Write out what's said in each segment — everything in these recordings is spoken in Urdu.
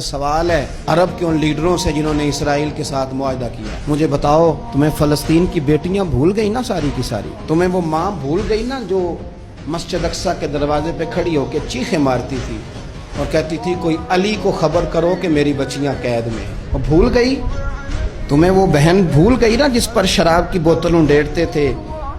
سوال ہے عرب کے ان لیڈروں سے جنہوں نے اسرائیل کے ساتھ معاہدہ کیا، مجھے بتاؤ تمہیں فلسطین کی بیٹیاں بھول گئی نا ساری کی ساری؟ تمہیں وہ ماں بھول گئی نا جو مسجد اقصی کے دروازے پہ کھڑی ہو کے چیخیں مارتی تھی اور کہتی تھی کوئی علی کو خبر کرو کہ میری بچیاں قید میں ہیں؟ اور بھول گئی؟ تمہیں وہ بہن بھول گئی نا جس پر شراب کی بوتل انڈیڑتے تھے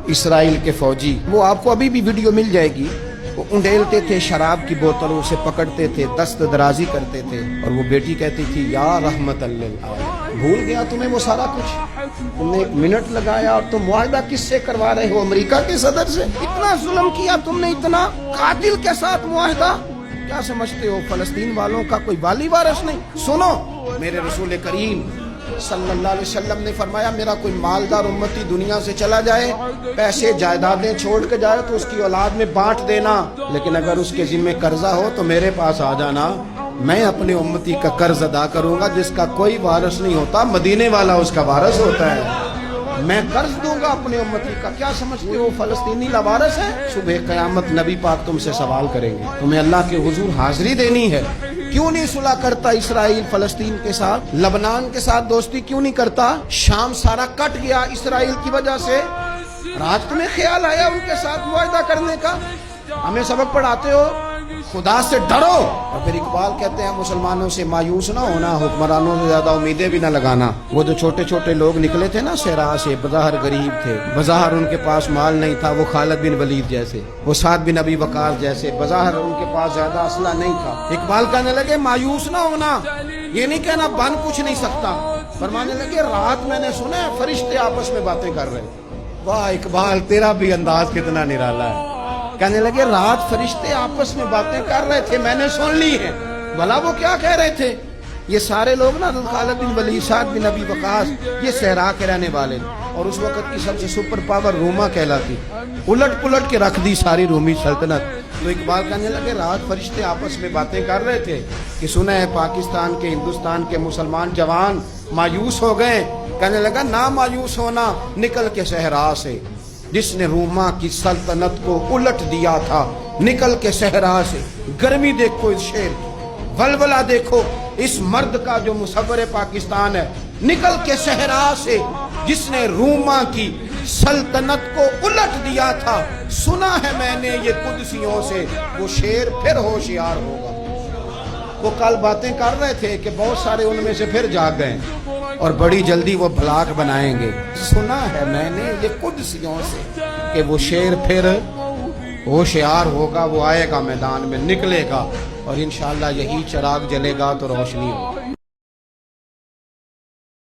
اسرائیل کے فوجی؟ وہ آپ کو ابھی بھی ویڈیو مل جائے گی، وہ انڈیلتے تھے شراب کی بوتلوں سے، پکڑتے تھے، دست درازی کرتے تھے، اور وہ بیٹی کہتی تھی یا رحمت اللہ۔ بھول گیا تمہیں وہ سارا کچھ؟ تم نے ایک منٹ لگایا اور تم معاہدہ کس سے کروا رہے ہو؟ امریکہ کے صدر سے؟ اتنا ظلم کیا تم نے، اتنا قاتل کے ساتھ معاہدہ؟ کیا سمجھتے ہو فلسطین والوں کا کوئی والی وارث نہیں؟ سنو، میرے رسول کریم صلی اللہ علیہ وسلم نے فرمایا میرا کوئی مالدار امتی دنیا سے چلا جائے، پیسے جائیدادیں چھوڑ کے جائے تو اس کی اولاد میں بانٹ دینا، لیکن اگر اس کے ذمہ قرضہ ہو تو میرے پاس آ جانا، میں اپنے امتی کا قرض ادا کروں گا۔ جس کا کوئی وارث نہیں ہوتا مدینے والا اس کا وارث ہوتا ہے، میں قرض دوں گا اپنے امتی کا۔ کیا سمجھتے ہو فلسطینی لاوارث ہے؟ صبح قیامت نبی پاک تم سے سوال کریں گے، تمہیں اللہ کے حضور حاضری دینی ہے۔ کیوں نہیں صلح کرتا اسرائیل فلسطین کے ساتھ؟ لبنان کے ساتھ دوستی کیوں نہیں کرتا؟ شام سارا کٹ گیا اسرائیل کی وجہ سے، آج تمہیں خیال آیا ان کے ساتھ معاہدہ کرنے کا؟ ہمیں سبق پڑھاتے ہو خدا سے ڈرو، اور پھر اقبال کہتے ہیں مسلمانوں سے مایوس نہ ہونا، حکمرانوں سے زیادہ امیدیں بھی نہ لگانا۔ وہ جو چھوٹے چھوٹے لوگ نکلے تھے نا صحرا سے، بظاہر غریب تھے، بظاہر ان کے پاس مال نہیں تھا، وہ خالد بن ولید جیسے، وہ سعد بن ابی وقاص جیسے، بظاہر ان کے پاس زیادہ اسلحہ نہیں تھا۔ اقبال کہنے لگے مایوس نہ ہونا، یہ نہیں کہنا بن کچھ نہیں سکتا، فرمانے لگے رات میں نے سنا ہے فرشتے آپس میں باتیں کر رہے۔ واہ اقبال، تیرا بھی انداز کتنا نرالا ہے۔ کہنے لگے رات فرشتے آپس میں باتیں کر رہے تھے، میں نے سن لی ہے۔ بھلا وہ کیا کہہ رہے تھے؟ یہ سارے لوگ نا خالد بن ولید، سعد بن ابی وقاص، یہ صحرا کے رہنے والے، اور اس وقت کی سب سے سپر پاور روما کہلاتی، الٹ پلٹ کے رکھ دی ساری رومی سلطنت۔ تو اقبال کہنے لگے رات فرشتے آپس میں باتیں کر رہے تھے کہ سنا ہے پاکستان کے، ہندوستان کے مسلمان جوان مایوس ہو گئے۔ کہنے لگا نہ مایوس ہونا، نکل کے صحرا سے، جس نے روما کی سلطنت کو الٹ دیا تھا، نکل کے صحرا سے۔ گرمی دیکھو اس شیر کی، ولولہ دیکھو اس مرد کا جو مصور پاکستان ہے، نکل کے صحرا سے جس نے روما کی سلطنت کو الٹ دیا تھا، سنا ہے میں نے یہ قدسیوں سے، وہ شیر پھر ہوشیار ہوگا۔ وہ کل باتیں کر رہے تھے کہ بہت سارے ان میں سے پھر جاگ گئے اور بڑی جلدی وہ بلاک بنائیں گے۔ سنا ہے میں نے یہ قدسیوں سے کہ وہ شیر پھر ہوشیار ہوگا، وہ آئے گا میدان میں، نکلے گا، اور انشاءاللہ یہی چراغ جلے گا تو روشنی ہوگی۔